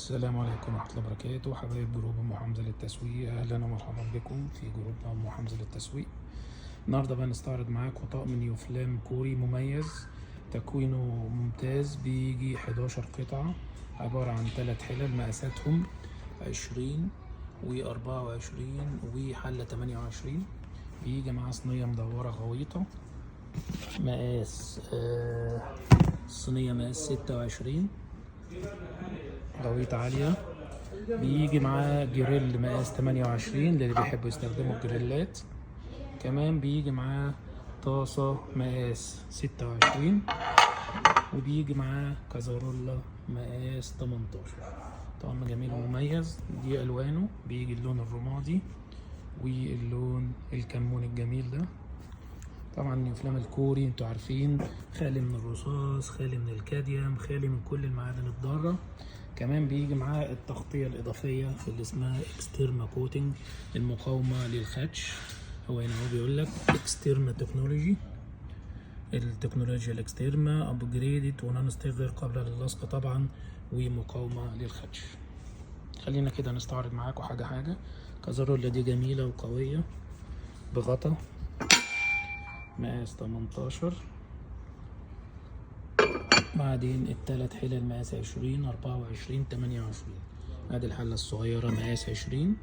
السلام عليكم ورحمة الله وبركاته. حبايب جروب أم حمزة للتسويق، أهلا ومرحبا بكم في جروب أم حمزة للتسويق. النهاردة بقى نستعرض معاكم طقم نيوفلام كوري مميز، تكوينه ممتاز، بيجي 11 قطعة، عبارة عن 3 حلل مقاساتهم 20 و24 وحلة 28. بيجي معاه صينية مدورة غويطة مقاس الصينية مقاس 26 غويطة عالية. بيجي معاه جريل مقاس 28 للي بيحبوا يستخدموا الجريلات. كمان بيجي معاه طاسة مقاس 26، وبيجي معاه كازارولا مقاس 18. طقم جميل ومميز. دي ألوانه، بيجي اللون الرمادي واللون الكمون الجميل ده. طبعا نيوفلام الكوري انتوا عارفين خالي من الرصاص، خالي من الكاديوم، خالي من كل المعادن الضارة. كمان بيجي معاه التغطية الإضافية اللي اسمها اكستيرما كوتنج، المقاومة للخدش. هو هنا هو بيقول لك اكستيرما تكنولوجي، التكنولوجيا الاكستيرما ابجريدد ونون ستيك غير قابلة للصق طبعا، ومقاومة للخدش. خلينا كده نستعرض معاكم حاجة حاجة. كازارولا دي جميلة وقوية بغطا مقاس 18. بعدين التلات حلل مقاس 20 24 28. ادي الحلة الصغيرة مقاس 20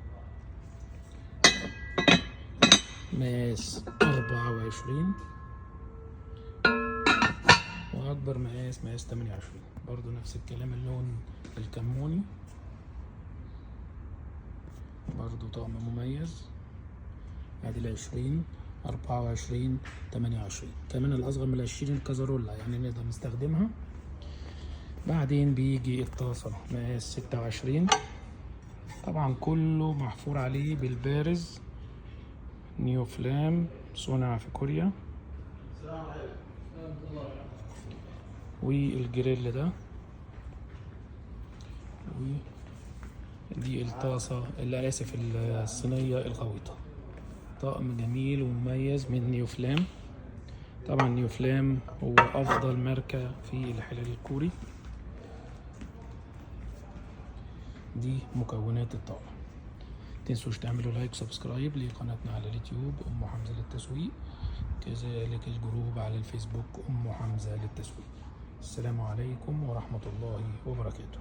مقاس 24، واكبر مقاس 28. برضو نفس الكلام، اللون الكموني، برضو طقم مميز. ادي 20 24 28. كمان الاصغر من 20 كازارولا، يعني نقدر نستخدمها. بعدين بيجي الطاسة مقاس 26، طبعا كله محفور عليه بالبارز نيوفلام صنع في كوريا. والجريل ده، ودي الطاسة اللي آسف الصينية الغويطة. طقم جميل ومميز من نيوفلام. طبعا نيوفلام هو أفضل ماركة في الحلال الكوري. دي مكونات الطقم. متنسوش تعملوا لايك وسبسكرايب لقناتنا على اليوتيوب أم حمزة للتسويق، كذلك الجروب على الفيسبوك أم حمزة للتسويق. السلام عليكم ورحمة الله وبركاته.